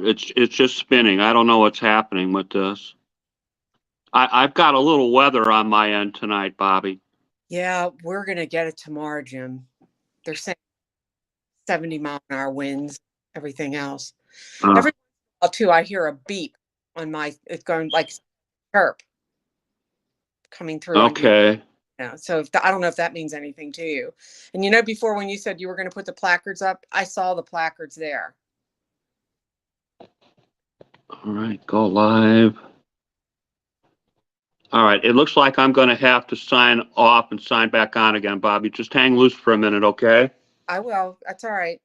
It's just spinning. I don't know what's happening with this. I've got a little weather on my end tonight, Bobbie. Yeah, we're going to get it tomorrow, Jim. They're saying 70-mile-an-hour winds, everything else. Every while, too, I hear a beep on it's going like chirp coming through. Okay. So I don't know if that means anything to you. And before when you said you were going to put the placards up, I saw the placards there. All right, go live. All right, it looks like I'm going to have to sign off and sign back on again, Bobbie. Just hang loose for a minute, okay? I will. That's all right.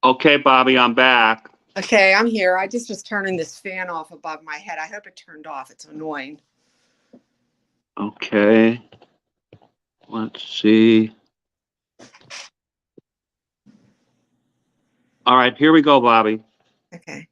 Okay, Bobbie, I'm back. Okay, I'm here. I just was turning this fan off above my head. I hope it turned off. It's annoying. Okay. Let's see. All right, here we go, Bobbie. Okay.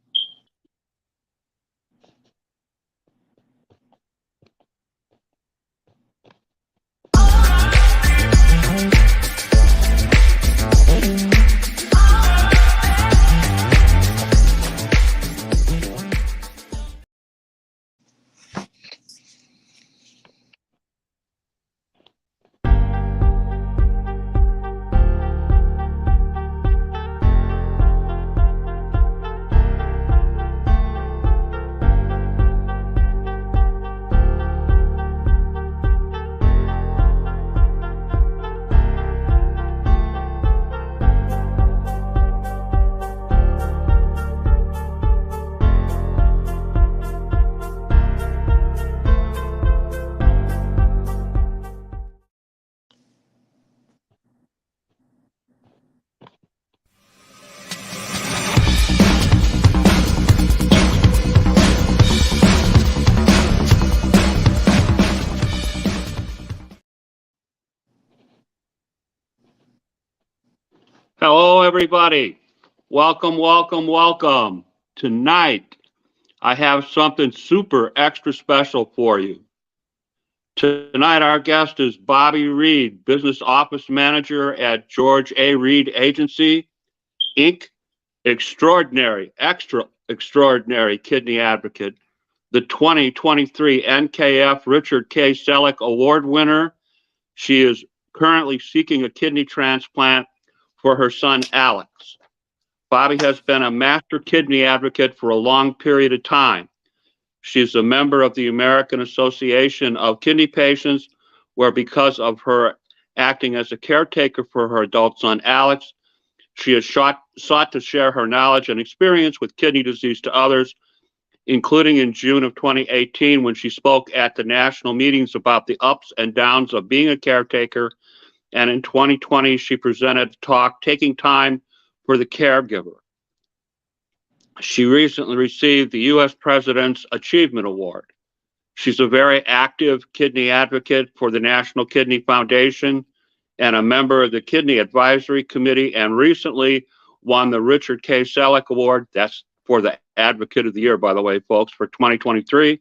Hello, everybody. Welcome, welcome, welcome. Tonight, I have something super extra special for you. Tonight, our guest is Bobbie Reed, Business Office Manager at George A. Reed Agency, Inc., extraordinary kidney advocate, the 2023 NKF Richard K. Salick Award winner. She is currently seeking a kidney transplant for her son, Alex. Bobbie has been a master kidney advocate for a long period of time. She's a member of the American Association of Kidney Patients, where because of her acting as a caretaker for her adult son, Alex, she has sought to share her knowledge and experience with kidney disease to others, including in June of 2018 when she spoke at the national meetings about the ups and downs of being a caretaker. And in 2020, she presented a talk, Taking Time for the Caregiver. She recently received the U.S. President's Achievement Award. She's a very active kidney advocate for the National Kidney Foundation and a member of the Kidney Advisory Committee, and recently won the Richard K. Salick Award. That's for the Advocate of the Year, by the way, folks, for 2023.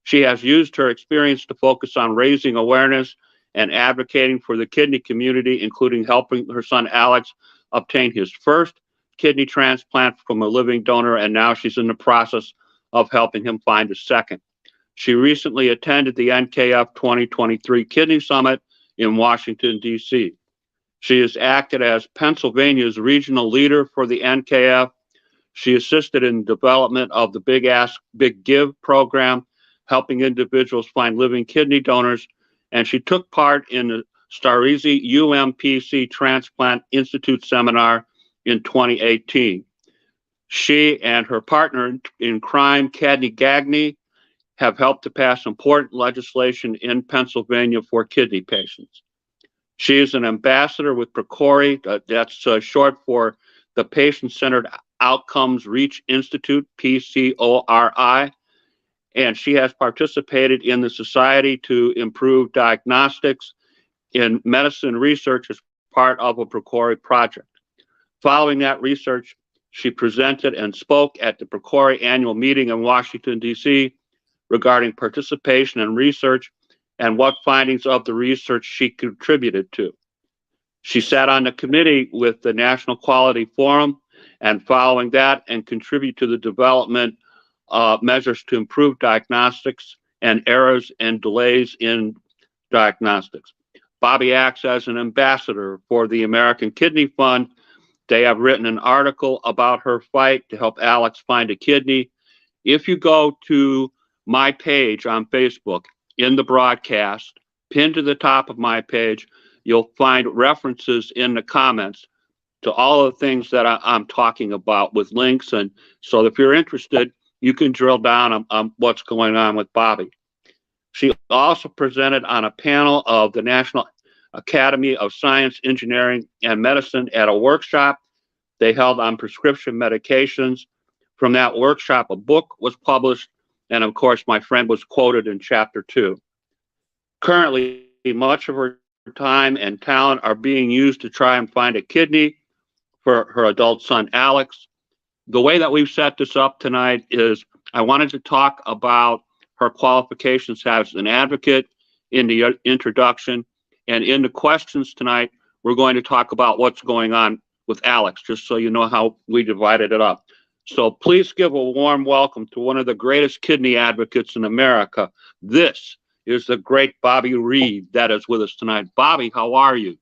She has used her experience to focus on raising awareness and advocating for the kidney community, including helping her son Alex obtain his first kidney transplant from a living donor, and now she's in the process of helping him find a second. She recently attended the NKF 2023 Kidney Summit in Washington, D.C. She has acted as Pennsylvania's regional leader for the NKF. She assisted in the development of the Big Ask, Big Give program, helping individuals find living kidney donors, and she took part in the Starizi UMPC Transplant Institute seminar in 2018. She and her partner in crime, Cadney Gagne, have helped to pass important legislation in Pennsylvania for kidney patients. She is an ambassador with PCORI, that's short for the Patient-Centered Outcomes Reach Institute, PCORI, and she has participated in the Society to Improve Diagnostics in Medicine research as part of a PCORI project. Following that research, she presented and spoke at the PCORI annual meeting in Washington, D.C. regarding participation in research and what findings of the research she contributed to. She sat on the committee with the National Quality Forum, and following that, and contribute to the development measures to improve diagnostics and errors and delays in diagnostics. Bobbie acts as an ambassador for the American Kidney Fund. They have written an article about her fight to help Alex find a kidney. If you go to my page on Facebook in the broadcast, pinned to the top of my page, you'll find references in the comments to all of the things that I'm talking about with links. And so if you're interested, you can drill down on what's going on with Bobbie. She also presented on a panel of the National Academy of Science, Engineering, and Medicine at a workshop they held on prescription medications. From that workshop, a book was published, and of course, my friend was quoted in chapter 2. Currently, much of her time and talent are being used to try and find a kidney for her adult son, Alex. The way that we've set this up tonight is I wanted to talk about her qualifications as an advocate in the introduction, and in the questions tonight, we're going to talk about what's going on with Alex, just so you know how we divided it up. So please give a warm welcome to one of the greatest kidney advocates in America. This is the great Bobbie Reed that is with us tonight. Bobbie, how are you?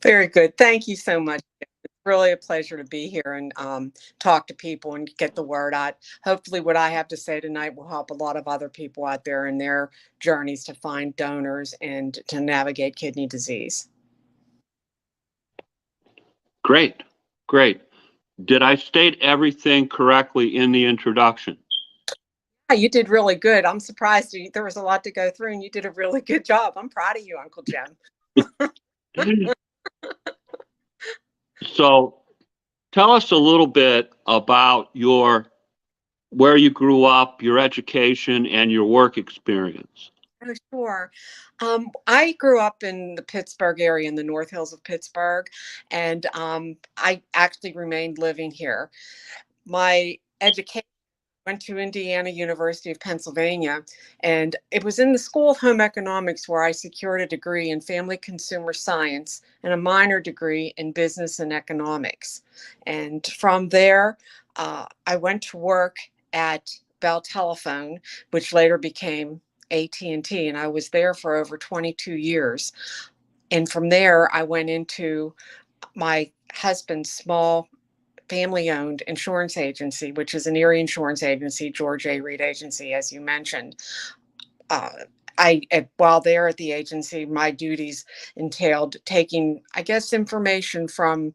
Very good. Thank you so much. It's really a pleasure to be here and talk to people and get the word out. Hopefully what I have to say tonight will help a lot of other people out there in their journeys to find donors and to navigate kidney disease. Great, great. Did I state everything correctly in the introduction? Yeah, you did really good. I'm surprised there was a lot to go through and you did a really good job. I'm proud of you, Uncle Jim. So tell us a little bit about where you grew up, your education, and your work experience. Oh, sure. I grew up in the Pittsburgh area, in the North Hills of Pittsburgh, and I actually remained living here. My education went to Indiana University of Pennsylvania, and it was in the School of Home Economics where I secured a degree in Family Consumer Science and a minor degree in Business and Economics. And from there, I went to work at Bell Telephone, which later became AT&T, and I was there for over 22 years. And from there, I went into my husband's small family-owned insurance agency, which is an Erie insurance agency, George A. Reed Agency, as you mentioned. While there at the agency, my duties entailed taking, I guess, information from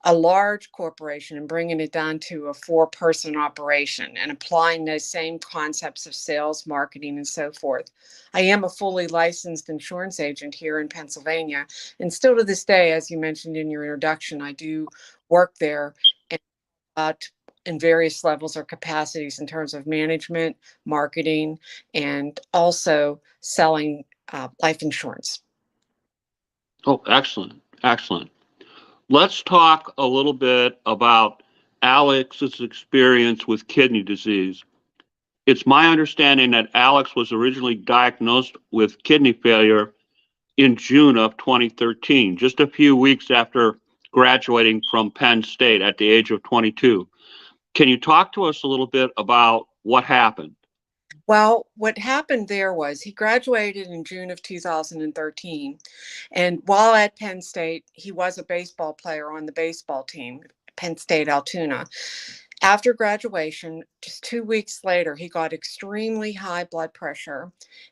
a large corporation and bringing it down to a 4-person operation and applying those same concepts of sales, marketing, and so forth. I am a fully licensed insurance agent here in Pennsylvania. And still to this day, as you mentioned in your introduction, I do work there. And in various levels or capacities in terms of management, marketing, and also selling life insurance. Oh, excellent. Excellent. Let's talk a little bit about Alex's experience with kidney disease. It's my understanding that Alex was originally diagnosed with kidney failure in June of 2013, just a few weeks after graduating from Penn State at the age of 22. Can you talk to us a little bit about what happened? Well, what happened there was he graduated in June of 2013. And while at Penn State, he was a baseball player on the baseball team, Penn State Altoona. After graduation, just 2 weeks later, he got extremely high blood pressure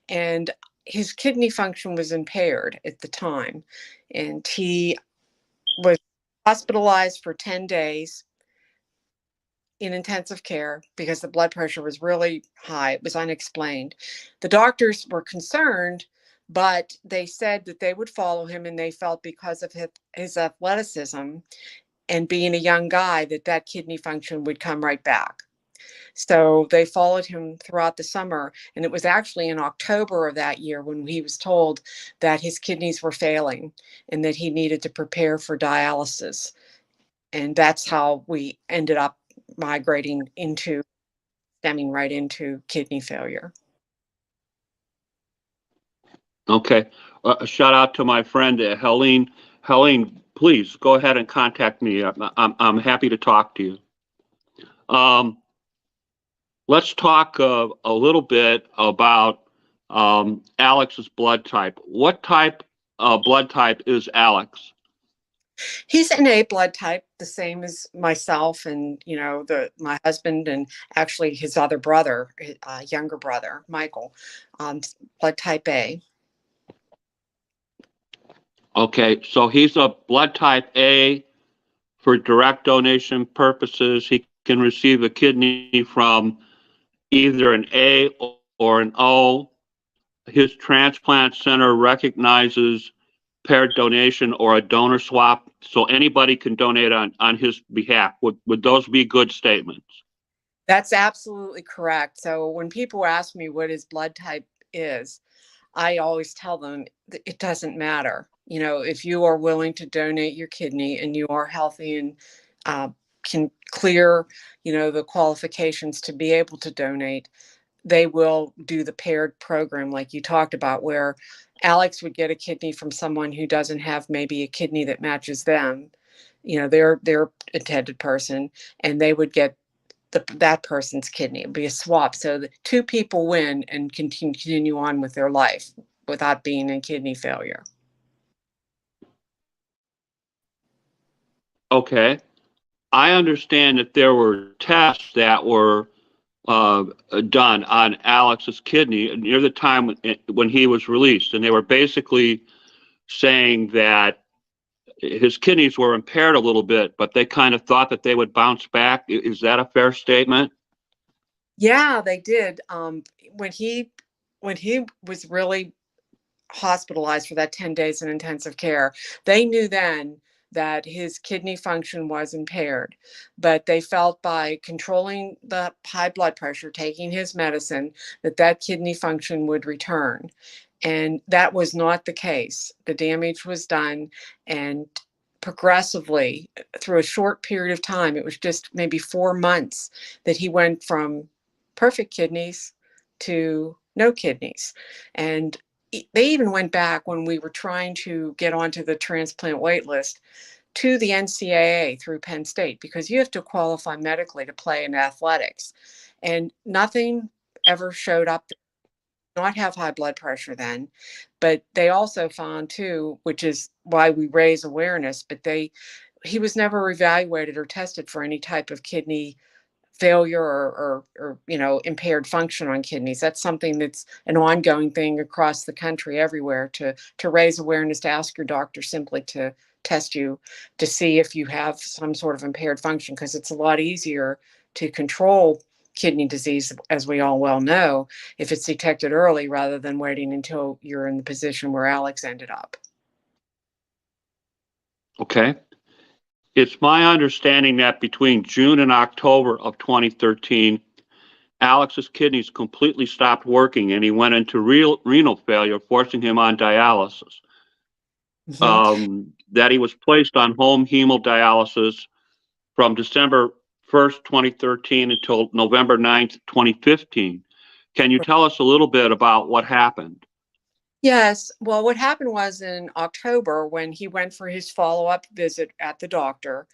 and his kidney function was impaired at the time. And he was hospitalized for 10 days in intensive care because the blood pressure was really high. It was unexplained. The doctors were concerned, but they said that they would follow him, and they felt because of his athleticism and being a young guy that kidney function would come right back. So they followed him throughout the summer, and it was actually in October of that year when he was told that his kidneys were failing and that he needed to prepare for dialysis. And that's how we ended up migrating into stemming right into kidney failure. Okay. A shout out to my friend Helene. Helene, please go ahead and contact me. I'm happy to talk to you. Let's talk a little bit about Alex's blood type. What type blood type is Alex? He's an A blood type, the same as myself and my husband, and actually his other brother, younger brother, Michael, blood type A. Okay, so he's a blood type A for direct donation purposes. He can receive a kidney from either an A or an O. His transplant center recognizes paired donation or a donor swap, so anybody can donate on his behalf. Would those be good statements? That's absolutely correct. So when people ask me what his blood type is, I always tell them it doesn't matter. If you are willing to donate your kidney and you are healthy and can clear, the qualifications to be able to donate, they will do the paired program like you talked about, where Alex would get a kidney from someone who doesn't have maybe a kidney that matches them, their intended person, and they would get that person's kidney. It would be a swap. So the two people win and continue on with their life without being in kidney failure. Okay. I understand that there were tests that were done on Alex's kidney near the time when he was released, and they were basically saying that his kidneys were impaired a little bit, but they kind of thought that they would bounce back. Is that a fair statement? Yeah, they did. When he was really hospitalized for that 10 days in intensive care, they knew then that his kidney function was impaired, but they felt by controlling the high blood pressure, taking his medicine, that kidney function would return. And that was not the case. The damage was done, and progressively through a short period of time, it was just maybe 4 months, that he went from perfect kidneys to no kidneys. And they even went back when we were trying to get onto the transplant wait list to the NCAA through Penn State, because you have to qualify medically to play in athletics. And nothing ever showed up. Not have high blood pressure then, but they also found too, which is why we raise awareness, but he was never evaluated or tested for any type of kidney failure or impaired function on kidneys. That's something that's an ongoing thing across the country everywhere, to raise awareness, to ask your doctor simply to test you to see if you have some sort of impaired function, because it's a lot easier to control kidney disease, as we all well know, if it's detected early rather than waiting until you're in the position where Alex ended up. Okay. It's my understanding that between June and October of 2013, Alex's kidneys completely stopped working and he went into renal failure, forcing him on dialysis. Mhm. That he was placed on home hemodialysis from December 1st, 2013 until November 9th, 2015. Can you tell us a little bit about what happened? Yes. Well, what happened was in October when he went for his follow-up visit at the doctor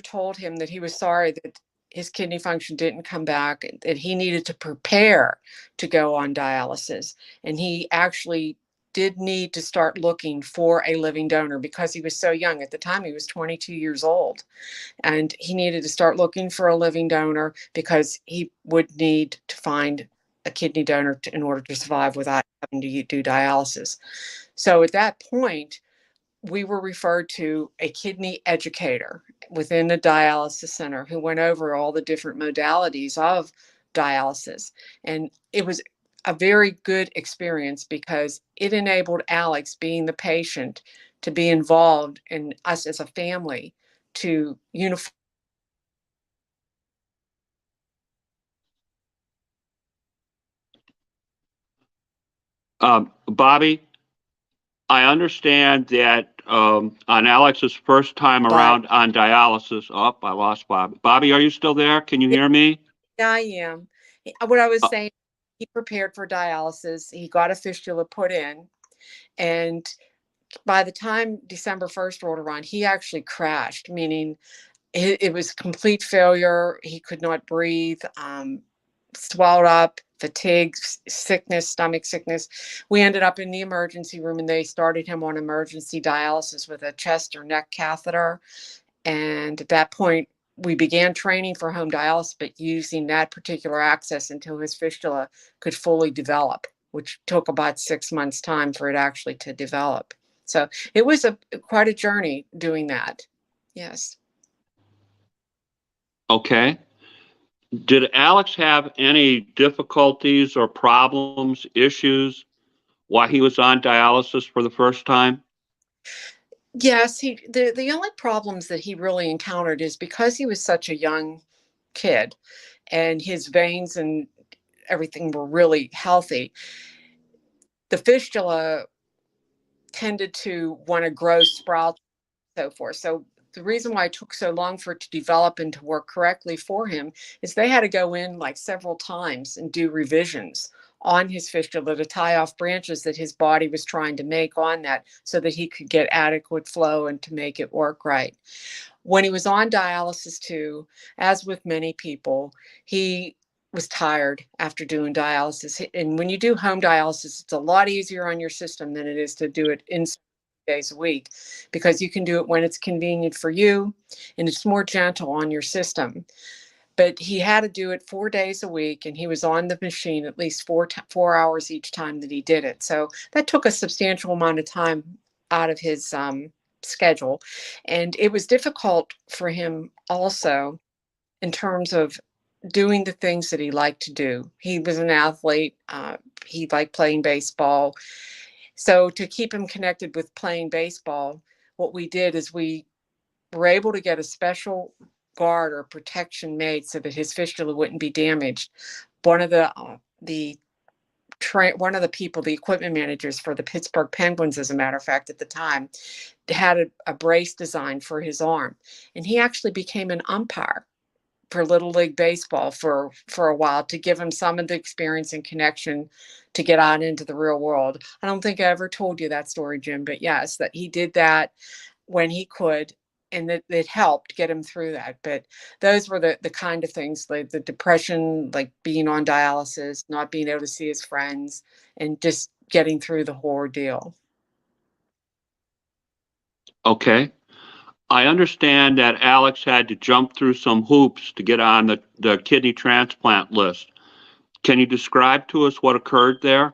told him that he was sorry that his kidney function didn't come back, that he needed to prepare to go on dialysis. And he actually did need to start looking for a living donor because he was so young. At the time, he was 22 years old. And he needed to start looking for a living donor because he would need to find a kidney donor in order to survive without having to do dialysis. So at that point, we were referred to a kidney educator within the dialysis center who went over all the different modalities of dialysis. And it was a very good experience because it enabled Alex, being the patient, to be involved in us as a family to unify. Bobbie, I understand that on Alex's first time But around on dialysis, oh, I lost Bobbie. Bobbie, are you still there? Can you yeah, hear me? I am. What I was Uh, saying, he prepared for dialysis. He got a fistula put in, and by the time December 1st rolled around, he actually crashed, meaning it was complete failure. He could not breathe, swelled up, fatigue, sickness, stomach sickness. We ended up in the emergency room and they started him on emergency dialysis with a chest or neck catheter. And at that point, we began training for home dialysis, but using that particular access until his fistula could fully develop, which took about 6 months' time for it actually to develop. So it was quite a journey doing that. Yes. okay. Did Alex have any difficulties or problems, issues while he was on dialysis for the first time? Yes, the only problems that he really encountered is because he was such a young kid and his veins and everything were really healthy. The fistula tended to want to grow sprouts and so forth. So the reason why it took so long for it to develop and to work correctly for him is they had to go in like several times and do revisions on his fistula to tie off branches that his body was trying to make on that so that he could get adequate flow and to make it work right. When he was on dialysis too, as with many people, he was tired after doing dialysis. And when you do home dialysis, it's a lot easier on your system than it is to do it in days a week because you can do it when it's convenient for you and it's more gentle on your system. But he had to do it 4 days a week and he was on the machine at least 4 hours each time that he did it. So that took a substantial amount of time out of his schedule. And it was difficult for him also in terms of doing the things that he liked to do. He was an athlete. He liked playing baseball. So to keep him connected with playing baseball, what we did is we were able to get a special guard or protection made so that his fistula wouldn't be damaged. One of one of the people, the equipment managers for the Pittsburgh Penguins, as a matter of fact, at the time, had a brace designed for his arm, and he actually became an umpire for Little League Baseball for a while to give him some of the experience and connection to get out into the real world. I don't think I ever told you that story, Jim, but yes, that he did that when he could, and that it helped get him through that. But those were the kind of things, like the depression, like being on dialysis, not being able to see his friends, and just getting through the whole ordeal. Okay. I understand that Alex had to jump through some hoops to get on the kidney transplant list. Can you describe to us what occurred there?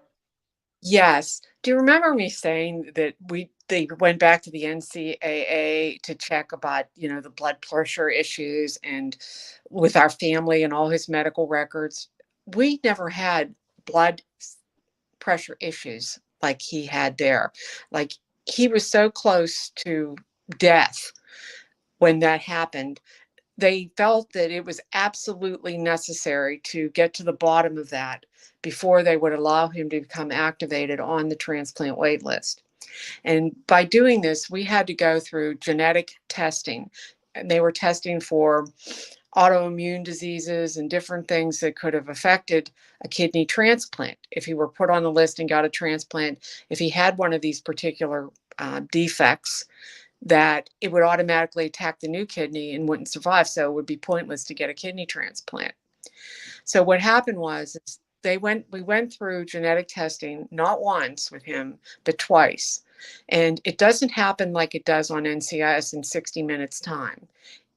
Yes. Do you remember me saying that they went back to the NCAA to check about, the blood pressure issues and with our family and all his medical records? We never had blood pressure issues like he had there. Like he was so close to death when that happened, they felt that it was absolutely necessary to get to the bottom of that before they would allow him to become activated on the transplant wait list. And by doing this, we had to go through genetic testing. And they were testing for autoimmune diseases and different things that could have affected a kidney transplant. If he were put on the list and got a transplant, if he had one of these particular defects, that it would automatically attack the new kidney and wouldn't survive. So it would be pointless to get a kidney transplant. So what happened was we went through genetic testing, not once with him, but twice. And it doesn't happen like it does on NCIS in 60 minutes time.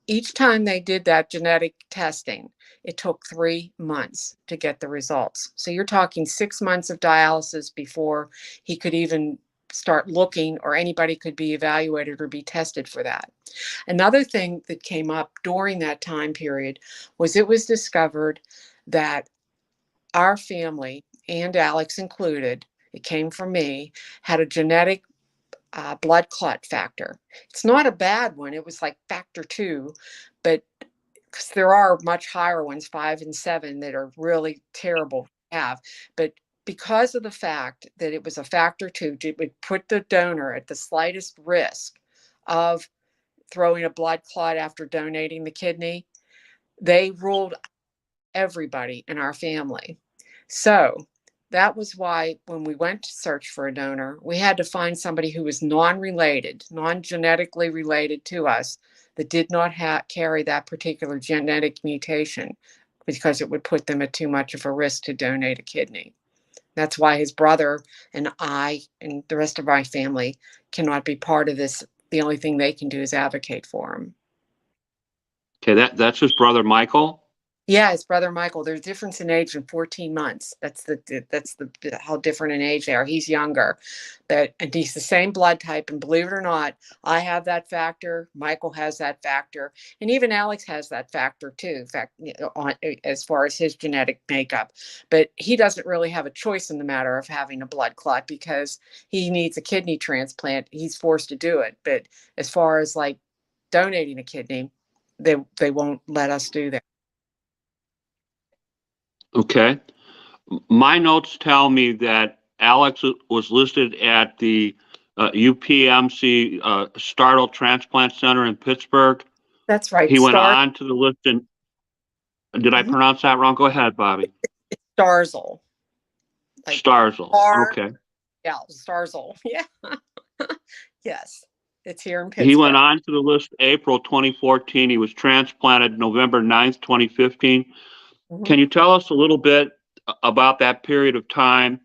Each time they did that genetic testing, it took 3 months to get the results. So you're talking 6 months of dialysis before he could even start looking, or anybody could be evaluated or be tested for that. Another thing that came up during that time period was it was discovered that our family, and Alex included, it came from me, had a genetic blood clot factor. It's not a bad one. It was like factor 2, but because there are much higher ones, 5 and 7, that are really terrible to have. But because of the fact that it was a factor 2, it would put the donor at the slightest risk of throwing a blood clot after donating the kidney, they ruled everybody in our family. So that was why when we went to search for a donor, we had to find somebody who was non-related, non-genetically related to us, that did not carry that particular genetic mutation, because it would put them at too much of a risk to donate a kidney. That's why his brother and I and the rest of my family cannot be part of this. The only thing they can do is advocate for him. Okay, that's his brother Michael. Yeah, his brother Michael. There's a difference in age in 14 months. That's how different in age they are. He's younger, and he's the same blood type. And believe it or not, I have that factor. Michael has that factor, and even Alex has that factor too. In fact, as far as his genetic makeup, but he doesn't really have a choice in the matter of having a blood clot because he needs a kidney transplant. He's forced to do it. But as far as like donating a kidney, they won't let us do that. Okay. My notes tell me that Alex was listed at the UPMC Startle Transplant Center in Pittsburgh. That's right. He went on to the list, and did I pronounce that wrong? Go ahead, Bobbie. It's Starzl. Like Starzl. Okay. Yeah, Starzl. Yeah. Yes. It's here in Pittsburgh. He went on to the list April 2014. He was transplanted November 9th, 2015. Can you tell us a little bit about that period of time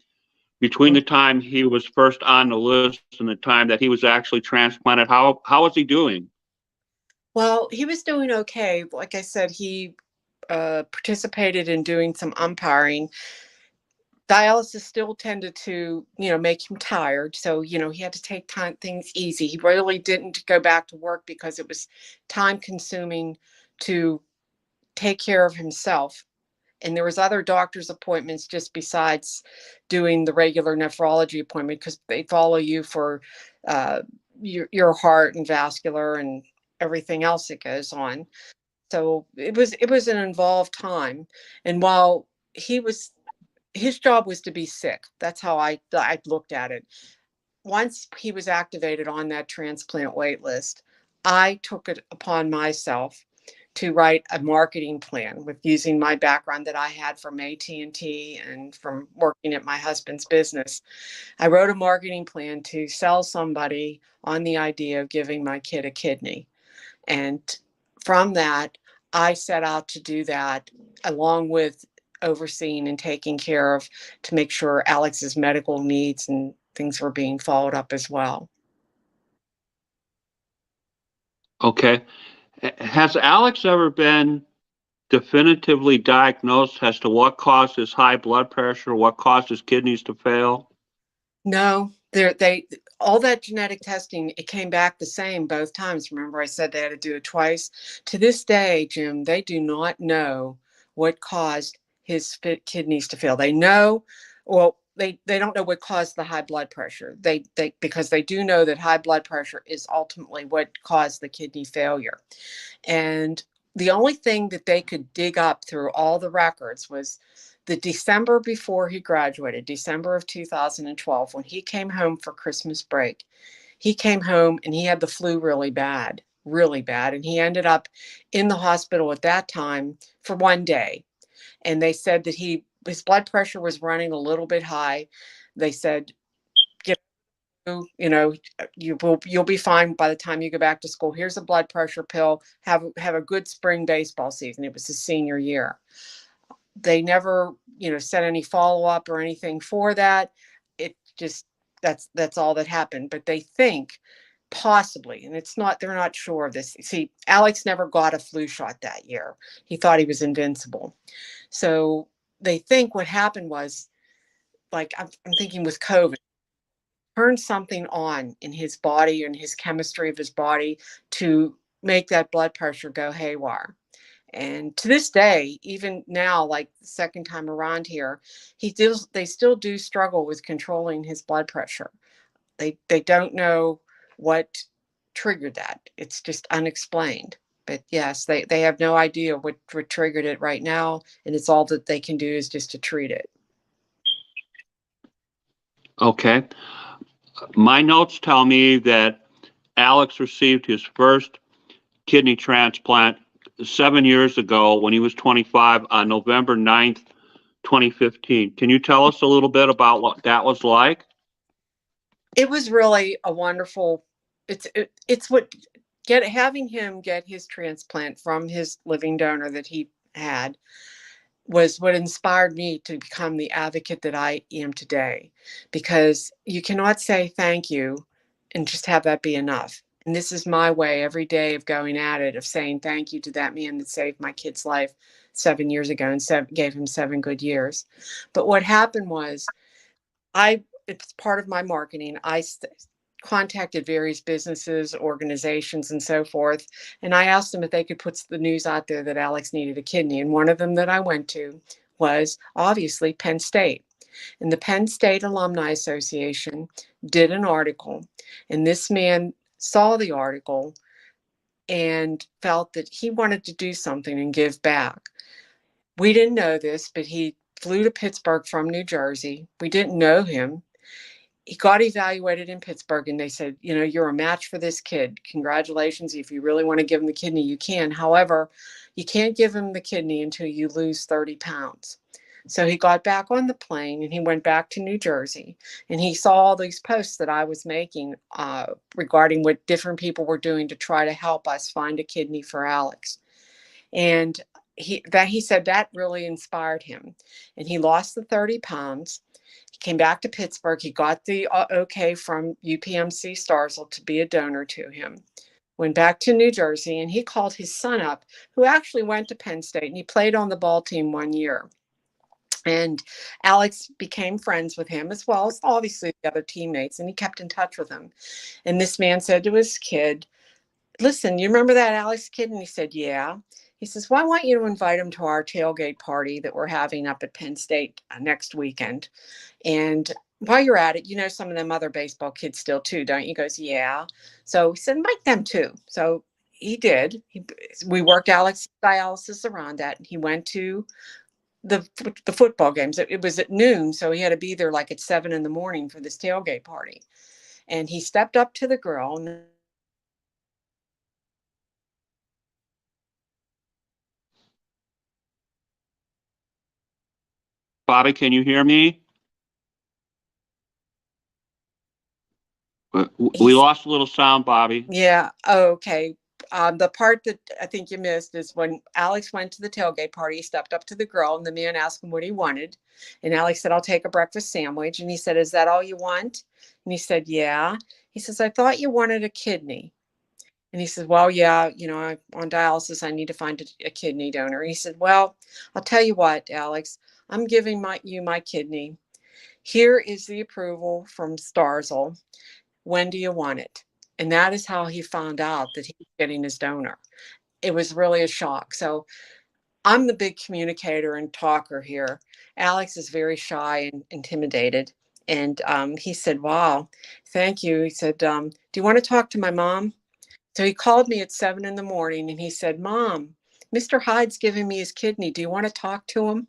between the time he was first on the list and the time that he was actually transplanted? How was he doing? Well, he was doing okay. Like I said, he participated in doing some umpiring. Dialysis still tended to, make him tired. So, he had to take things easy. He really didn't go back to work because it was time consuming to take care of himself. And there was other doctor's appointments just besides doing the regular nephrology appointment, because they follow you for your heart and vascular and everything else that goes on. So it was an involved time. And while his job was to be sick. That's how I looked at it. Once he was activated on that transplant wait list, I took it upon myself to write a marketing plan with using my background that I had from AT&T and from working at my husband's business. I wrote a marketing plan to sell somebody on the idea of giving my kid a kidney. And from that, I set out to do that along with overseeing and taking care of, to make sure Alex's medical needs and things were being followed up as well. Okay. Has Alex ever been definitively diagnosed as to what caused his high blood pressure, what caused his kidneys to fail? No, all that genetic testing, it came back the same both times. Remember, I said they had to do it twice. To this day, Jim, they do not know what caused his kidneys to fail. They know, well, they don't know what caused the high blood pressure. They because they do know that high blood pressure is ultimately what caused the kidney failure. And the only thing that they could dig up through all the records was the December before he graduated, December of 2012, when he came home for Christmas break. He came home and he had the flu really bad, really bad. And he ended up in the hospital at that time for 1 day. And they said that his blood pressure was running a little bit high. They said, you know, you'll be fine by the time you go back to school. Here's a blood pressure pill. Have a good spring baseball season. It was his senior year. They never, said any follow up or anything for that. It just that's all that happened. But they think possibly, and they're not sure of this. See, Alex never got a flu shot that year. He thought he was invincible. So they think what happened was, like, I'm thinking with COVID, turn something on in his body and his chemistry of his body to make that blood pressure go haywire. And to this day, even now, like the second time around here, they still do struggle with controlling his blood pressure. They don't know what triggered that. It's just unexplained. But yes, they have no idea what triggered it right now, and it's all that they can do is just to treat it. Okay. My notes tell me that Alex received his first kidney transplant 7 years ago when he was 25 on November 9th, 2015. Can you tell us a little bit about what that was like? It was really a wonderful, it's what having him get his transplant from his living donor that he had was what inspired me to become the advocate that I am today, because you cannot say thank you and just have that be enough. And this is my way every day of going at it, of saying thank you to that man that saved my kid's life 7 years ago and gave him 7 good years. But what happened was, it's part of my marketing. I contacted various businesses, organizations, and so forth. And I asked them if they could put the news out there that Alex needed a kidney. And one of them that I went to was obviously Penn State. And the Penn State Alumni Association did an article. And this man saw the article and felt that he wanted to do something and give back. We didn't know this, but he flew to Pittsburgh from New Jersey. We didn't know him. He got evaluated in Pittsburgh, and they said, you're a match for this kid. Congratulations. If you really want to give him the kidney, you can. However, you can't give him the kidney until you lose 30 pounds. So he got back on the plane and he went back to New Jersey, and he saw all these posts that I was making regarding what different people were doing to try to help us find a kidney for Alex. And he said that really inspired him, and he lost the 30 pounds. He came back to Pittsburgh. He got the okay from UPMC Starzl to be a donor to him. Went back to New Jersey, and he called his son up, who actually went to Penn State, and he played on the ball team 1 year. And Alex became friends with him, as well as obviously the other teammates, and he kept in touch with them. And this man said to his kid, "Listen, you remember that Alex kid?" And he said, "Yeah." He says, "Well, I want you to invite him to our tailgate party that we're having up at Penn State next weekend. And while you're at it, some of them other baseball kids still too, don't you?" He goes, "Yeah." So he said, "Invite them too." So he did. We worked Alex's dialysis around that. And he went to the football games. It was at noon, so he had to be there like at 7 a.m. for this tailgate party. And he stepped up to the girl. And Bobbie, can you hear me? We lost a little sound, Bobbie. Yeah. Okay. The part that I think you missed is when Alex went to the tailgate party, he stepped up to the girl and the man asked him what he wanted. And Alex said, "I'll take a breakfast sandwich." And he said, "Is that all you want?" And he said, "Yeah." He says, "I thought you wanted a kidney." And he said, "Well, yeah, on dialysis, I need to find a kidney donor." He said, "Well, I'll tell you what, Alex, I'm giving you my kidney. Here is the approval from Starzl. When do you want it?" And that is how he found out that he was getting his donor. It was really a shock. So I'm the big communicator and talker here. Alex is very shy and intimidated. And he said, wow, thank you. He said, do you want to talk to my mom? So he called me at 7 in the morning and he said, Mom, Mr. Hyde's giving me his kidney. Do you want to talk to him?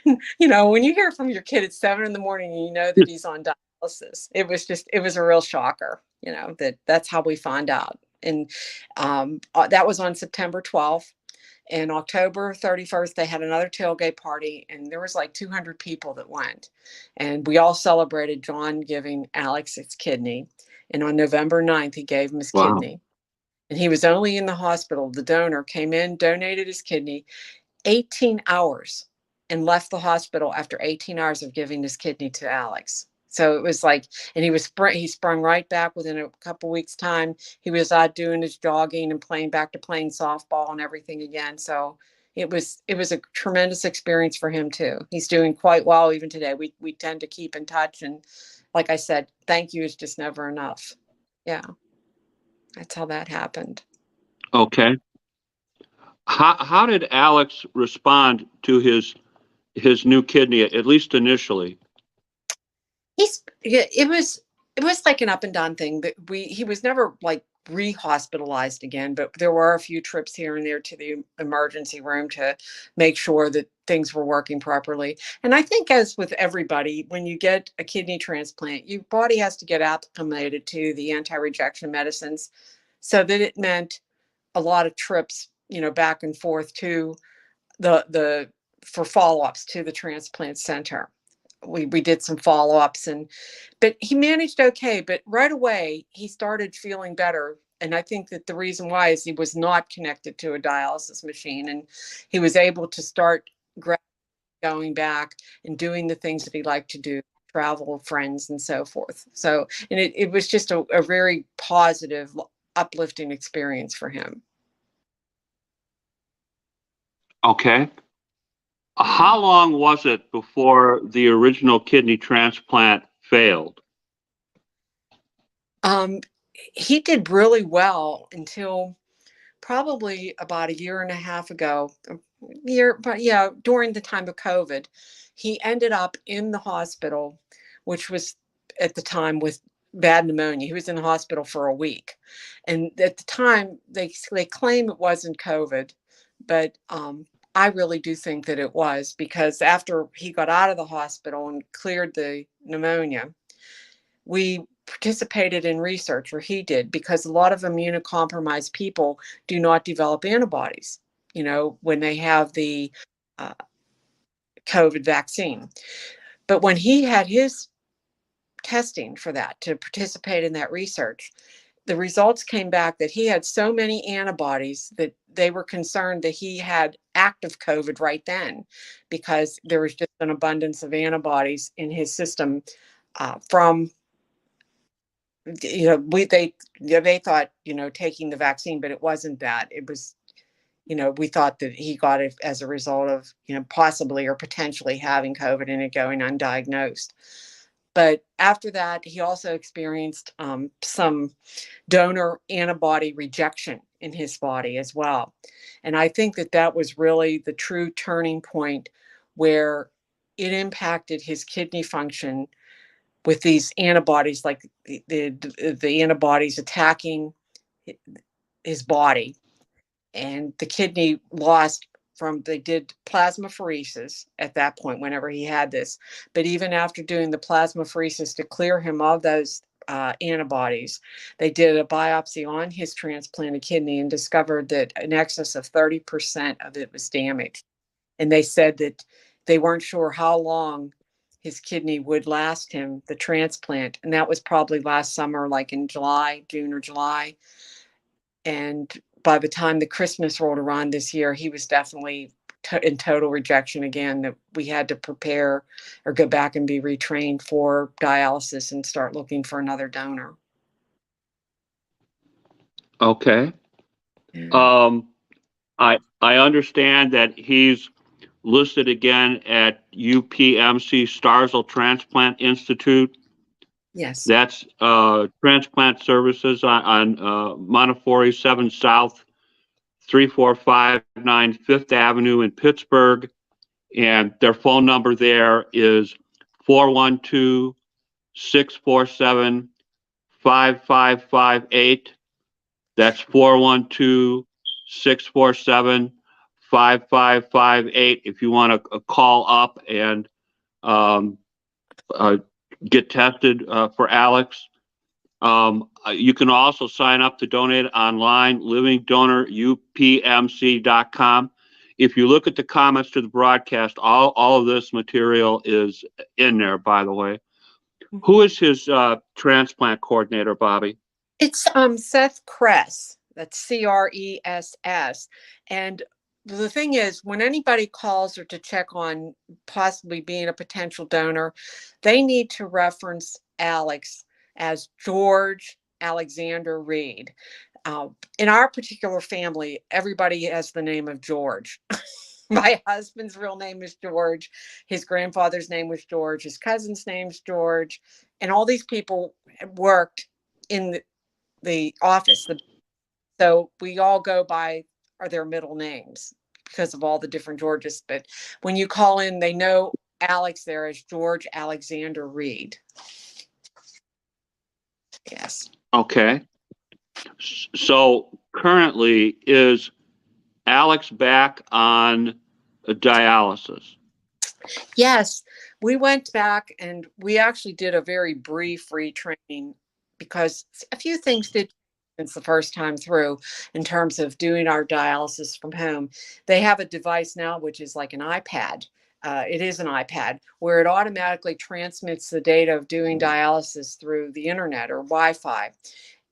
When you hear from your kid at 7 in the morning and you know that he's on dialysis, it was a real shocker, that's how we found out. And that was on September 12th. And October 31st, they had another tailgate party, and there was like 200 people that went. And we all celebrated John giving Alex his kidney. And on November 9th, he gave him his kidney. And he was only in the hospital. The donor came in, donated his kidney, 18 hours, and left the hospital after 18 hours of giving his kidney to Alex. So it was like, and he sprung right back within a couple weeks' time. He was out doing his jogging and playing softball and everything again. So it was a tremendous experience for him too. He's doing quite well even today. We tend to keep in touch, and like I said, thank you is just never enough. Yeah, that's how that happened. Okay. How did Alex respond to his new kidney, at least initially? It was like an up and down thing. That he was never like re-hospitalized again, but there were a few trips here and there to the emergency room to make sure that things were working properly. And I think, as with everybody, when you get a kidney transplant, your body has to get acclimated to the anti-rejection medicines, so that it meant a lot of trips, back and forth to the for follow-ups to the transplant center. We did some follow-ups, but he managed okay. But right away he started feeling better. And I think that the reason why is he was not connected to a dialysis machine, and he was able to start going back and doing the things that he liked to do, travel, friends, and so forth. So, and it was just a very positive, uplifting experience for him. Okay. How long was it before the original kidney transplant failed? He did really well until probably about a year and a half ago. But yeah, during the time of COVID, he ended up in the hospital, which was at the time with bad pneumonia. He was in the hospital for a week, and at the time they claim it wasn't COVID, but I really do think that it was, because after he got out of the hospital and cleared the pneumonia, we participated in research, or he did, because a lot of immunocompromised people do not develop antibodies, when they have the COVID vaccine. But when he had his testing for that, to participate in that research, the results came back that he had so many antibodies that they were concerned that he had active COVID right then, because there was just an abundance of antibodies in his system from they thought, taking the vaccine, but it wasn't that. It was, we thought that he got it as a result of, possibly or potentially having COVID and it going undiagnosed. But after that, he also experienced some donor antibody rejection in his body as well. And I think that was really the true turning point, where it impacted his kidney function, with these antibodies, like the antibodies attacking his body. And the kidney lost they did plasmapheresis at that point whenever he had this. But even after doing the plasmapheresis to clear him of those antibodies, they did a biopsy on his transplanted kidney and discovered that in excess of 30% of it was damaged. And they said that they weren't sure how long his kidney would last him the transplant. And that was probably last summer, like in June or July. And by the time the Christmas rolled around this year, he was definitely in total rejection again, that we had to prepare or go back and be retrained for dialysis and start looking for another donor. Okay. Yeah. I understand that he's listed again at UPMC Starzl Transplant Institute. Yes. That's transplant services on Montefiore 7 South 3459 Fifth Avenue in Pittsburgh. And their phone number there is 412-647-5558. That's 412-647-5558 if you want to call up and get tested for Alex. You can also sign up to donate online, livingdonorupmc.com. If you look at the comments to the broadcast, all of this material is in there, by the way. Who is his transplant coordinator, Bobbie? It's Seth Kress. That's Cress. And the thing is, when anybody calls or to check on possibly being a potential donor, they need to reference Alex as George Alexander Reed. In our particular family, everybody has the name of George. My husband's real name is George. His grandfather's name was George. His cousin's name's George. And all these people worked in the office. So we all go by their middle names because of all the different Georges. But when you call in, they know Alex there as George Alexander Reed. Yes. Okay. So currently, is Alex back on dialysis? Yes, we went back and we actually did a very brief retraining because a few things did since the first time through in terms of doing our dialysis from home. They have a device now, which is like an iPad. It is an iPad where it automatically transmits the data of doing dialysis through the internet or Wi-Fi.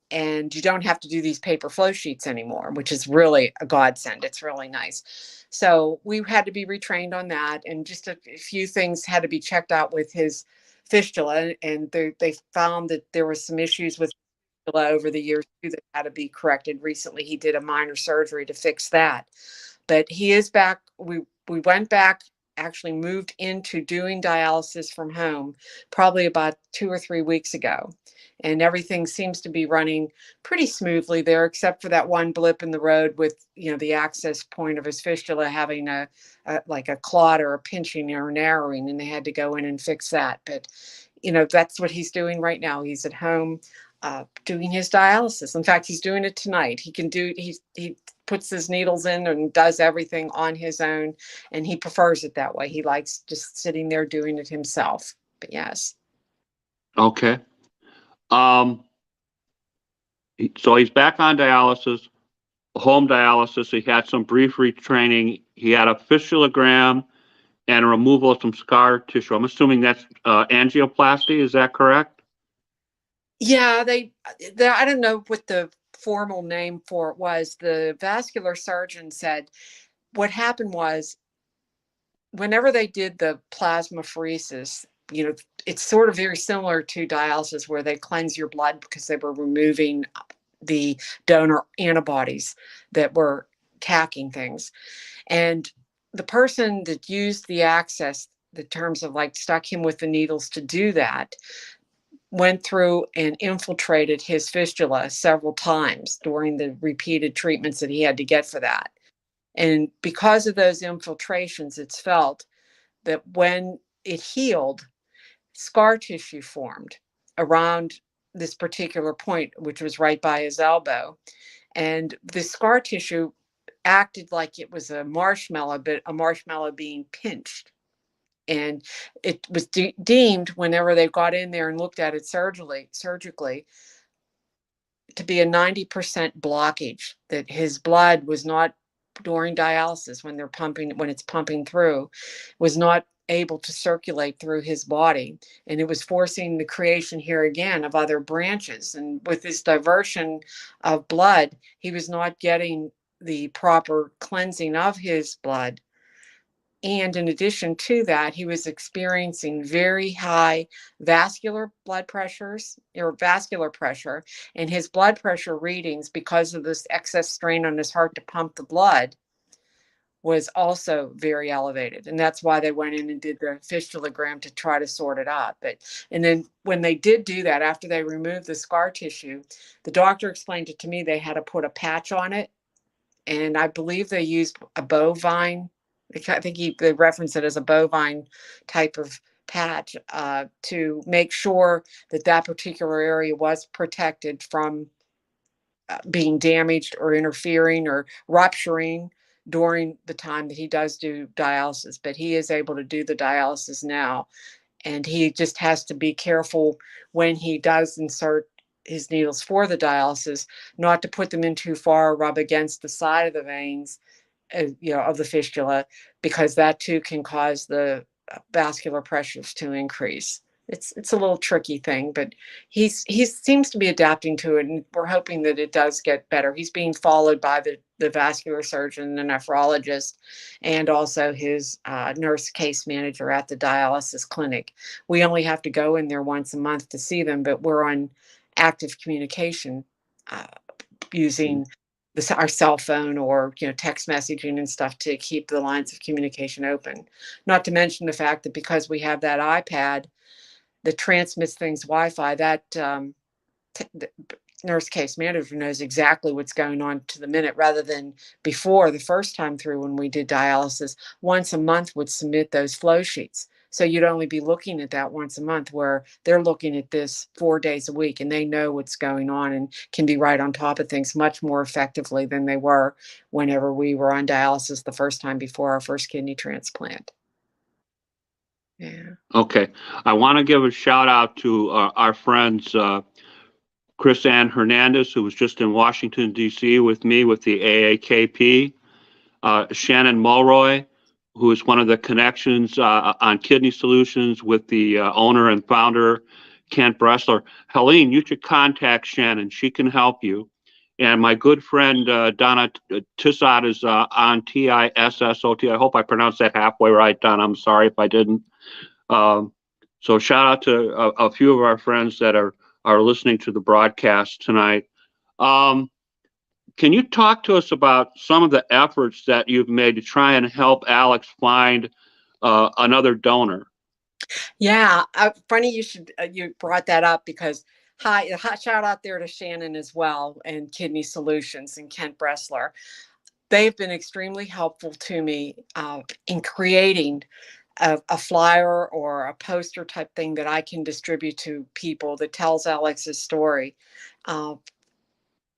And you don't have to do these paper flow sheets anymore, which is really a godsend. It's really nice. So we had to be retrained on that. And just a few things had to be checked out with his fistula. And they found that there was some issues with fistula over the years too that had to be corrected. Recently, he did a minor surgery to fix that. But he is back. We went back, actually moved into doing dialysis from home probably about 2 or 3 weeks ago. And everything seems to be running pretty smoothly there, except for that one blip in the road with, the access point of his fistula having like a clot or a pinching or narrowing, and they had to go in and fix that. But, that's what he's doing right now. He's at home doing his dialysis. In fact, he's doing it tonight. He puts his needles in and does everything on his own, and he prefers it that way. He likes just sitting there doing it himself. But yes. Okay. So he's back on dialysis, home dialysis. He had some brief retraining. He had a fistulogram and a removal of some scar tissue. I'm assuming that's angioplasty. Is that correct? Yeah, I don't know what the formal name for it was. The vascular surgeon said what happened was whenever they did the plasmapheresis, it's sort of very similar to dialysis where they cleanse your blood because they were removing the donor antibodies that were attacking things. And the person that used the access, the terms of like stuck him with the needles to do that, went through and infiltrated his fistula several times during the repeated treatments that he had to get for that. And because of those infiltrations, it's felt that when it healed, scar tissue formed around this particular point, which was right by his elbow. And the scar tissue acted like it was a marshmallow, but a marshmallow being pinched. And it was deemed, whenever they got in there and looked at it surgically, to be a 90% blockage, that his blood was not, during dialysis, when it's pumping through, was not able to circulate through his body. And it was forcing the creation here again of other branches. And with this diversion of blood, he was not getting the proper cleansing of his blood. And in addition to that, he was experiencing very high vascular pressure, and his blood pressure readings, because of this excess strain on his heart to pump the blood, was also very elevated. And that's why they went in and did the fistulogram to try to sort it out. And then when they did do that, after they removed the scar tissue, the doctor explained it to me, they had to put a patch on it and I believe they used a bovine. I think they reference it as a bovine type of patch to make sure that that particular area was protected from being damaged or interfering or rupturing during the time that he does do dialysis. But he is able to do the dialysis now, and he just has to be careful when he does insert his needles for the dialysis, not to put them in too far, rub against the side of the veins, of the fistula, because that too can cause the vascular pressures to increase. It's a little tricky thing, but he seems to be adapting to it, and we're hoping that it does get better. He's being followed by the vascular surgeon, the nephrologist, and also his nurse case manager at the dialysis clinic. We only have to go in there once a month to see them, but we're on active communication using our cell phone or text messaging and stuff to keep the lines of communication open. Not to mention the fact that because we have that iPad that transmits things Wi-Fi, that the nurse case manager knows exactly what's going on to the minute, rather than before, the first time through when we did dialysis, once a month would submit those flow sheets. So you'd only be looking at that once a month, where they're looking at this 4 days a week, and they know what's going on and can be right on top of things much more effectively than they were whenever we were on dialysis the first time before our first kidney transplant. Yeah. Okay. I want to give a shout out to our friends, Chris Ann Hernandez, who was just in Washington, D.C. with me with the AAKP, Shannon Mulroy, who is one of the connections on Kidney Solutions with the owner and founder, Kent Bressler. Helene, you should contact Shannon. She can help you. And my good friend Donna Tissot is on TISSOT. I hope I pronounced that halfway right, Donna. I'm sorry if I didn't. So shout out to a few of our friends that are listening to the broadcast tonight. Can you talk to us about some of the efforts that you've made to try and help Alex find another donor? Yeah, funny you brought that up, because shout out there to Shannon as well, and Kidney Solutions and Kent Bressler. They've been extremely helpful to me in creating a flyer or a poster type thing that I can distribute to people that tells Alex's story.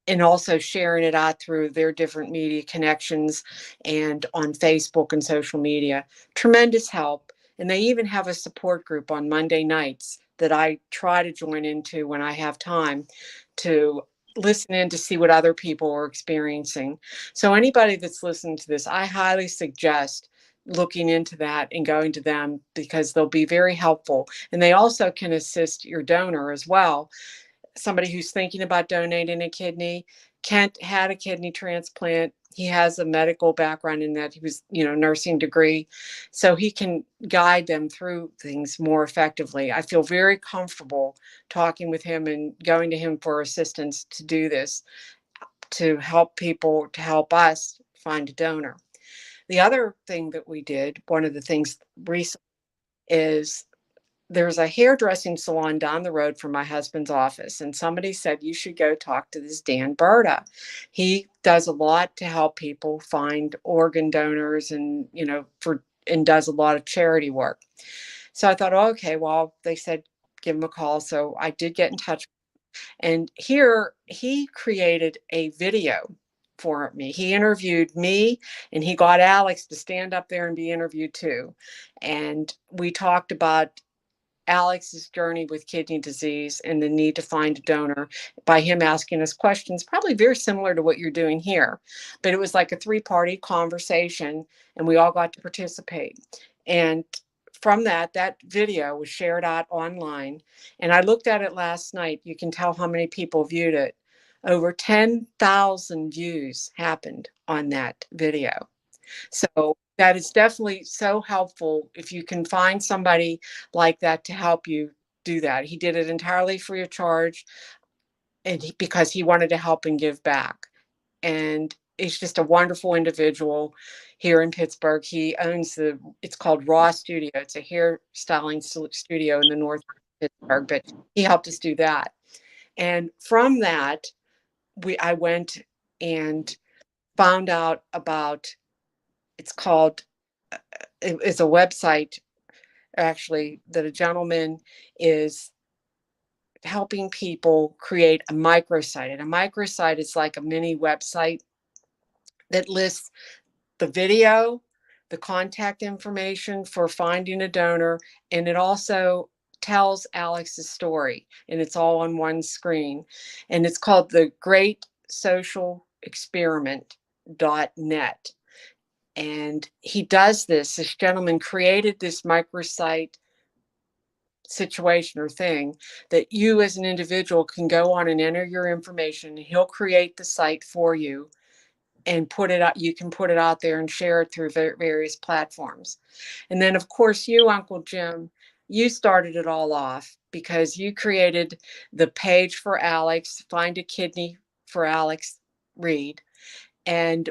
And also sharing it out through their different media connections and on Facebook and social media. Tremendous help. And they even have a support group on Monday nights that I try to join into when I have time to listen in to see what other people are experiencing. So anybody that's listening to this, I highly suggest looking into that and going to them, because they'll be very helpful. And they also can assist your donor as well. Somebody who's thinking about donating a kidney. Kent had a kidney transplant. He has a medical background in that. He was, nursing degree. So he can guide them through things more effectively. I feel very comfortable talking with him and going to him for assistance to do this, to help people, to help us find a donor. The other thing that we did, one of the things recently, is there's a hairdressing salon down the road from my husband's office, and somebody said you should go talk to this Dan Berta. He does a lot to help people find organ donors, and and does a lot of charity work. So I thought, okay, well, they said give him a call, so I did get in touch. And here he created a video for me. He interviewed me, and he got Alex to stand up there and be interviewed too. And we talked about Alex's journey with kidney disease and the need to find a donor, by him asking us questions, probably very similar to what you're doing here. But it was like a 3-party conversation, and we all got to participate. And from that video was shared out online. And I looked at it last night. You can tell how many people viewed it. Over 10,000 views happened on that video. So that is definitely so helpful if you can find somebody like that to help you do that. He did it entirely free of charge, and because he wanted to help and give back. And he's just a wonderful individual here in Pittsburgh. He owns it's called Raw Studio. It's a hairstyling studio in the north of Pittsburgh, but he helped us do that. And from that, I went, and found out about, it's called, it's a website actually that a gentleman is helping people create a microsite. And a microsite is like a mini website that lists the video, the contact information for finding a donor, and it also tells Alex's story, and it's all on one screen. And it's called the Great Social Experiment.net. And he does this gentleman created this microsite situation or thing that you as an individual can go on and enter your information. He'll create the site for you and put it out. You can put it out there and share it through various platforms. And then, of course, you, Uncle Jim, you started it all off because you created the page for Alex, Find a Kidney for Alex Reed, and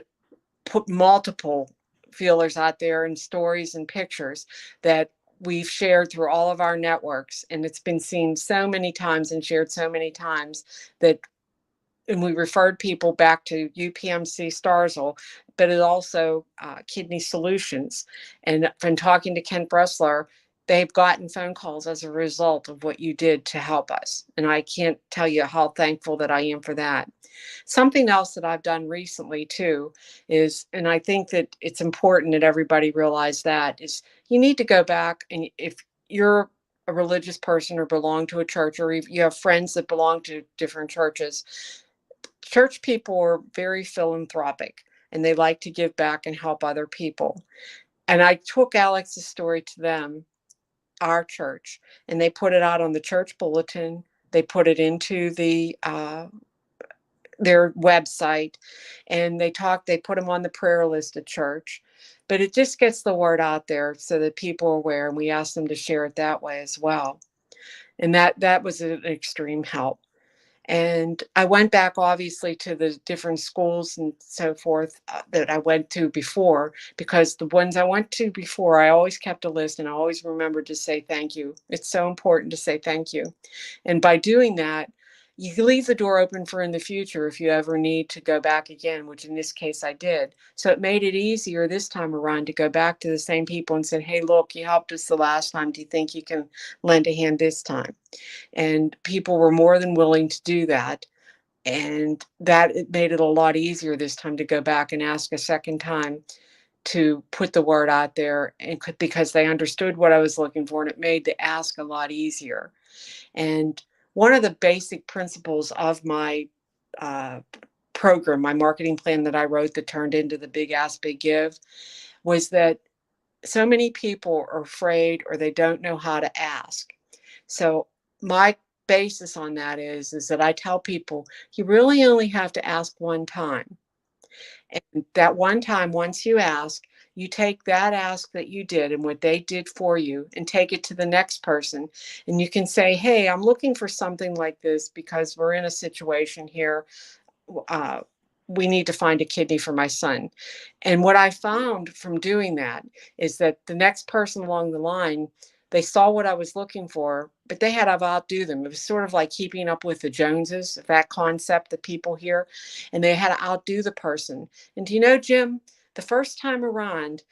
put multiple feelers out there and stories and pictures that we've shared through all of our networks. And it's been seen so many times and shared so many times that, and we referred people back to UPMC Starzl, but it also Kidney Solutions. And from talking to Kent Bressler, they've gotten phone calls as a result of what you did to help us. And I can't tell you how thankful that I am for that. Something else that I've done recently too is, and I think that it's important that everybody realize that, is you need to go back, and if you're a religious person or belong to a church, or if you have friends that belong to different churches, church people are very philanthropic and they like to give back and help other people. And I took Alex's story to them, our church, and they put it out on the church bulletin. They put it into their website, and they put them on the prayer list at church. But it just gets the word out there so that people are aware, and we ask them to share it that way as well. And that was an extreme help. And I went back, obviously, to the different schools and so forth that I went to before, because the ones I went to before, I always kept a list and I always remembered to say thank you. It's so important to say thank you. And by doing that, you can leave the door open for in the future if you ever need to go back again, which in this case I did. So it made it easier this time around to go back to the same people and say, hey, look, you helped us the last time. Do you think you can lend a hand this time? And people were more than willing to do that. And that it made it a lot easier this time to go back and ask a second time to put the word out there, and because they understood what I was looking for, and it made the ask a lot easier. And one of the basic principles of my program, my marketing plan that I wrote that turned into the Big Ask, Big Give, was that so many people are afraid or they don't know how to ask. So my basis on that is that I tell people you really only have to ask one time. And that one time, once you ask, you take that ask that you did and what they did for you and take it to the next person. And you can say, hey, I'm looking for something like this because we're in a situation here. We need to find a kidney for my son. And what I found from doing that is that the next person along the line, they saw what I was looking for, but they had to outdo them. It was sort of like keeping up with the Joneses, that concept that people hear, and they had to outdo the person. And do you know, Jim, the first time around,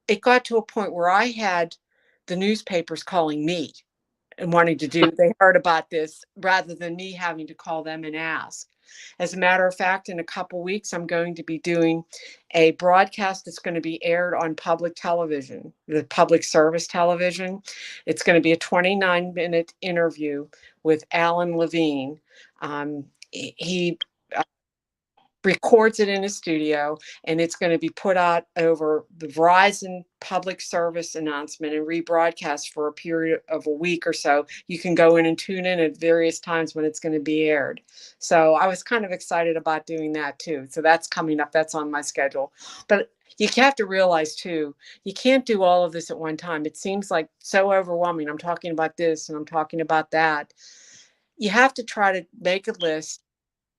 it got to a point where I had the newspapers calling me and wanting to do, they heard about this rather than me having to call them and ask. As a matter of fact, in a couple weeks, I'm going to be doing a broadcast that's going to be aired on public television, the public service television. It's going to be a 29-minute interview with Alan Levine. He records it in his studio, and it's going to be put out over the Verizon public service announcement and rebroadcast for a period of a week or so. You can go in and tune in at various times when it's going to be aired. So I was kind of excited about doing that too. So that's coming up. That's on my schedule. But you have to realize too, you can't do all of this at one time. It seems like so overwhelming. I'm talking about this and I'm talking about that. You have to try to make a list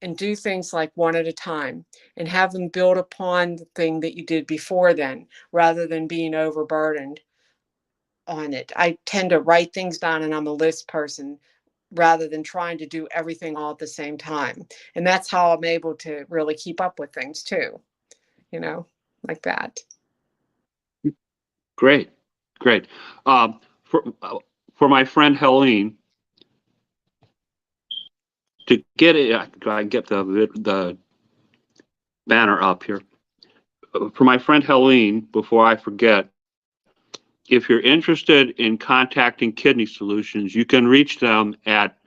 and do things like one at a time and have them build upon the thing that you did before then, rather than being overburdened on it. I tend to write things down, and I'm a list person rather than trying to do everything all at the same time. And that's how I'm able to really keep up with things too. like that. Great, great. For my friend Helene, to get it, I get the banner up here. For my friend Helene, before I forget, if you're interested in contacting Kidney Solutions, you can reach them at,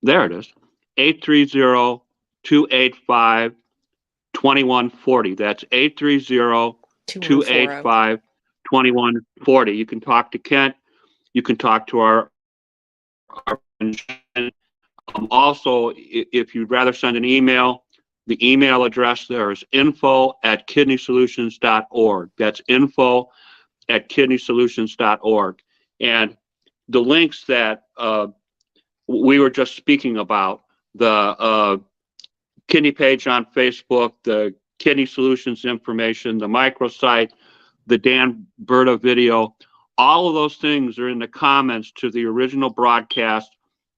there it is, 830-285-2140. That's 830-285-2140. You can talk to Kent. You can talk to our also, if you'd rather send an email, the email address there is info@kidneysolutions.org. That's info@kidneysolutions.org. And the links that we were just speaking about, the kidney page on Facebook, the Kidney Solutions information, the microsite, the Dan Berta video, all of those things are in the comments to the original broadcast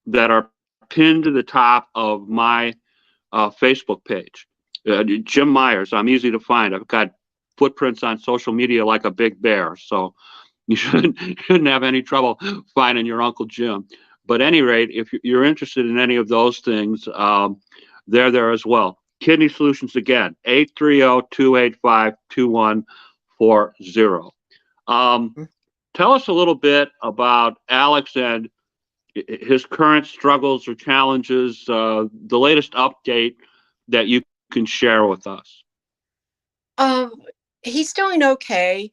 that are pinned to the top of my Facebook page. Jim Myers, I'm easy to find. I've got footprints on social media like a big bear, so you shouldn't have any trouble finding your Uncle Jim. But at any rate, if you're interested in any of those things, they're there as well. Kidney Solutions again, 830-285-2140. Tell us a little bit about Alex and his current struggles or challenges, the latest update that you can share with us. He's doing okay.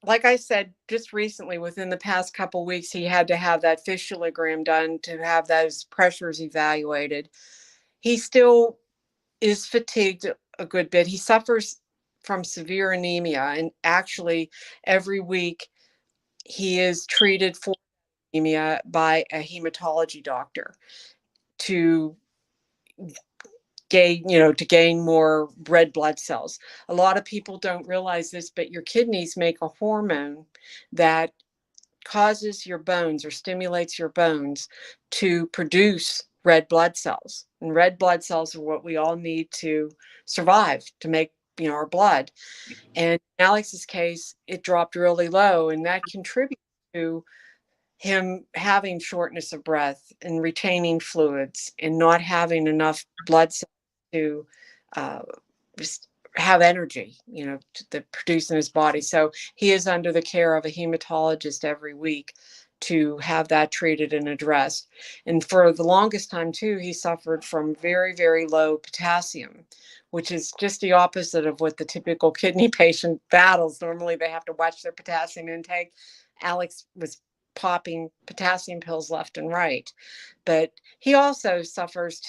Like I said, just recently, within the past couple weeks, he had to have that fistulogram done to have those pressures evaluated. He still is fatigued a good bit. He suffers from severe anemia, and actually every week he is treated for anemia by a hematology doctor to gain more red blood cells. A lot of people don't realize this, but your kidneys make a hormone that causes your bones or stimulates your bones to produce red blood cells. And red blood cells are what we all need to survive, to make our blood. And in Alex's case, it dropped really low, and that contributes to him having shortness of breath and retaining fluids and not having enough blood cells to just have energy, to produce in his body. So he is under the care of a hematologist every week to have that treated and addressed. And for the longest time too, he suffered from very, very low potassium, which is just the opposite of what the typical kidney patient battles. Normally they have to watch their potassium intake. Alex was popping potassium pills left and right. But he also suffers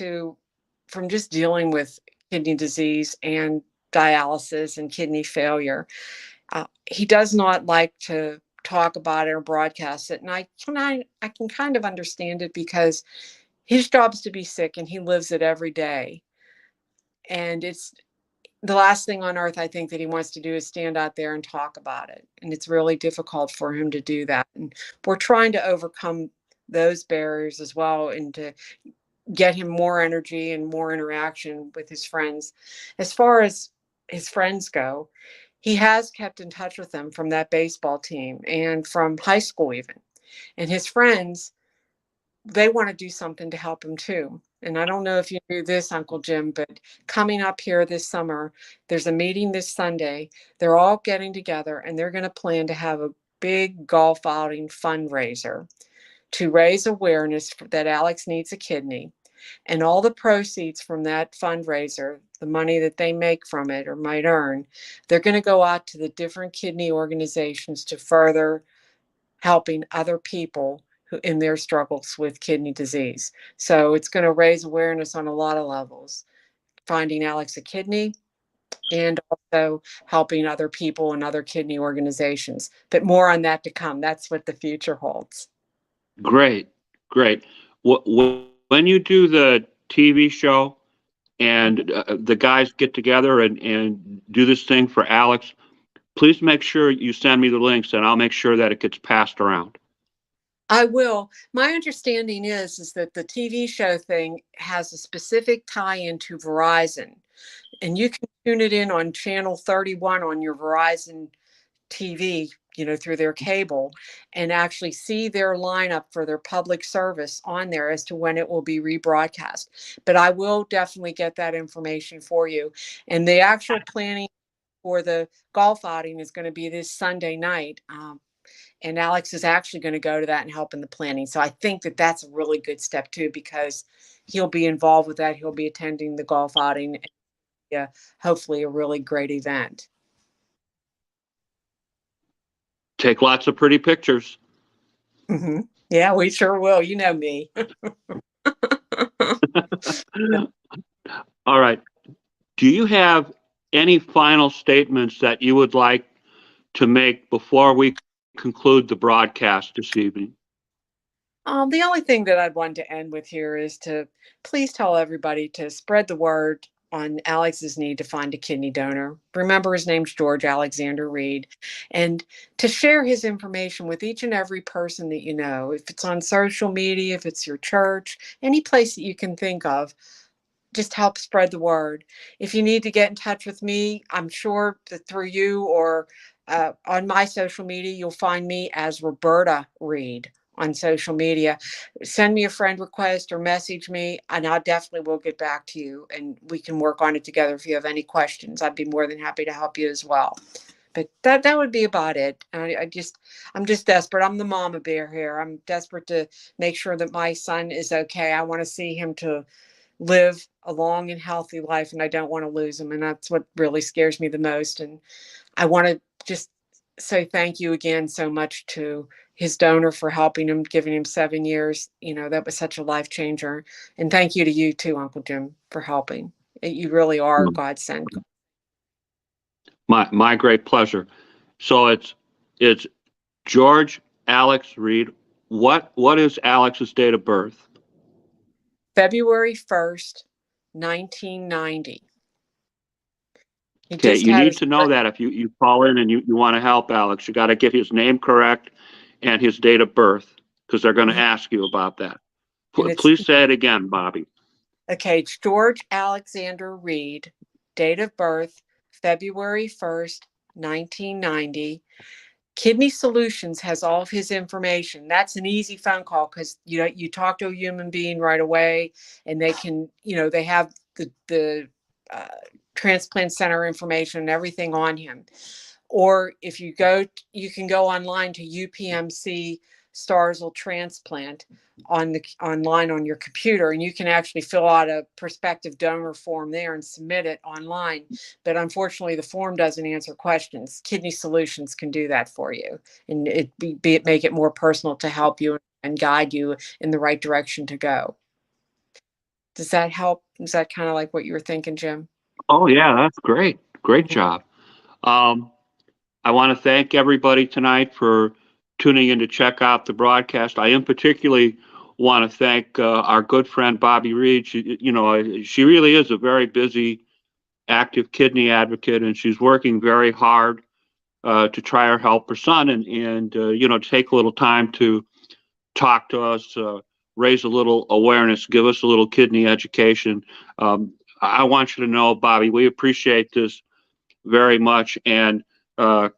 from just dealing with kidney disease and dialysis and kidney failure. He does not like to talk about it or broadcast it. And I can kind of understand it, because his job's to be sick and he lives it every day. And it's the last thing on earth I think that he wants to do is stand out there and talk about it. And it's really difficult for him to do that. And we're trying to overcome those barriers as well, and to get him more energy and more interaction with his friends. As far as his friends go, he has kept in touch with them from that baseball team and from high school even. And his friends, they want to do something to help him too. And I don't know if you knew this, Uncle Jim, but coming up here this summer, there's a meeting this Sunday. They're all getting together and they're going to plan to have a big golf outing fundraiser to raise awareness that Alex needs a kidney. And all the proceeds from that fundraiser, the money that they make from it or might earn, they're going to go out to the different kidney organizations to further helping other people who in their struggles with kidney disease. So it's going to raise awareness on a lot of levels, finding Alex a kidney and also helping other people and other kidney organizations. But more on that to come. That's what the future holds. Great, great. When you do the TV show and the guys get together and do this thing for Alex, please make sure you send me the links and I'll make sure that it gets passed around. I will. My understanding is that the TV show thing has a specific tie-in to Verizon, And you can tune it in on channel 31 on your Verizon TV, through their cable, and actually see their lineup for their public service on there as to when it will be rebroadcast. But I will definitely get that information for you. And the actual planning for the golf outing is going to be this Sunday night. And Alex is actually going to go to that and help in the planning. So I think that that's a really good step too, because he'll be involved with that. He'll be attending the golf outing. Yeah, hopefully a really great event. Take lots of pretty pictures. Mm-hmm. Yeah, we sure will. You know me. All right. Do you have any final statements that you would like to make before we conclude the broadcast this evening? The only thing that I'd want to end with here is to please tell everybody to spread the word on Alex's need to find a kidney donor. Remember, his name's George Alexander Reed, and to share his information with each and every person that you know. If it's on social media, if it's your church, any place that you can think of, just help spread the word. If you need to get in touch with me, I'm sure that through you or on my social media, you'll find me as Roberta Reed on social media. Send me a friend request or message me, and I definitely will get back to you, and we can work on it together. If you have any questions, I'd be more than happy to help you as well. But that would be about it. I'm just desperate. I'm the mama bear here. I'm desperate to make sure that my son is okay. I want to see him to live a long and healthy life, and I don't want to lose him. And that's what really scares me the most. And I want to just say thank you again so much to his donor for helping him, giving him 7 years. That was such a life changer. And thank you to you too, Uncle Jim, for helping. You really are a godsend. My great pleasure. So it's George Alex Reed. What is Alex's date of birth? February 1st, 1990. Okay, you need to know that if you call in and you want to help Alex, you got to get his name correct and his date of birth, because they're going to ask you about that. Please say it again, Bobbie. Okay, it's George Alexander Reed, date of birth, February 1st, 1990. Kidney Solutions has all of his information. That's an easy phone call because you talk to a human being right away, and they can, they have the transplant center information and everything on him. Or if you can go online to UPMC Starzl Transplant online on your computer, and you can actually fill out a prospective donor form there and submit it online. But unfortunately, the form doesn't answer questions. Kidney Solutions can do that for you, and make it more personal to help you and guide you in the right direction to go. Does that help? Is that kind of like what you were thinking, Jim? Oh yeah, that's great. Great job. I want to thank everybody tonight for tuning in to check out the broadcast. I particularly want to thank our good friend Bobbie Reed. She really is a very busy, active kidney advocate, and she's working very hard to try to help her son and take a little time to talk to us, raise a little awareness, give us a little kidney education. I want you to know, Bobbie, we appreciate this very much, and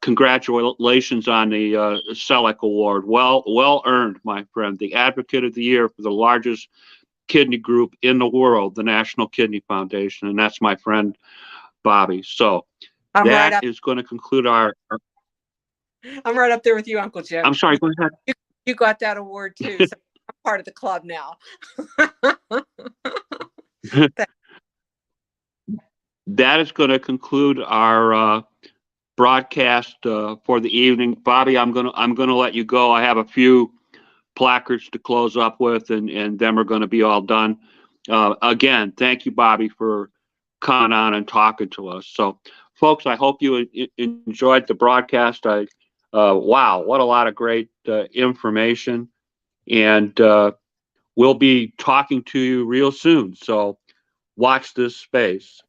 congratulations on the Salick Award. Well earned, my friend. The Advocate of the Year for the largest kidney group in the world, the National Kidney Foundation, and that's my friend Bobbie. So that is going to conclude our. I'm right up there with you, Uncle Jim. I'm sorry. Go ahead. You got that award too. So I'm part of the club now. That is going to conclude our broadcast for the evening. Bobbie, I'm gonna let you go. I have a few placards to close up with, and them are going to be all done. Again, thank you, Bobbie, for coming on and talking to us. So, folks, I hope you enjoyed the broadcast. Wow, what a lot of great information, and we'll be talking to you real soon. So, watch this space.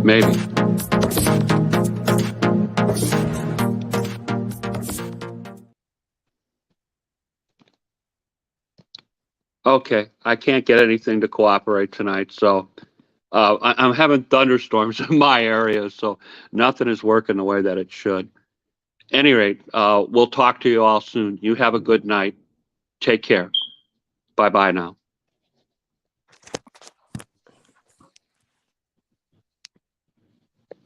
Maybe. Okay, I can't get anything to cooperate tonight, so I'm having thunderstorms in my area, so nothing is working the way that it should. Any rate, we'll talk to you all soon. You have a good night. Take care. Bye-bye now.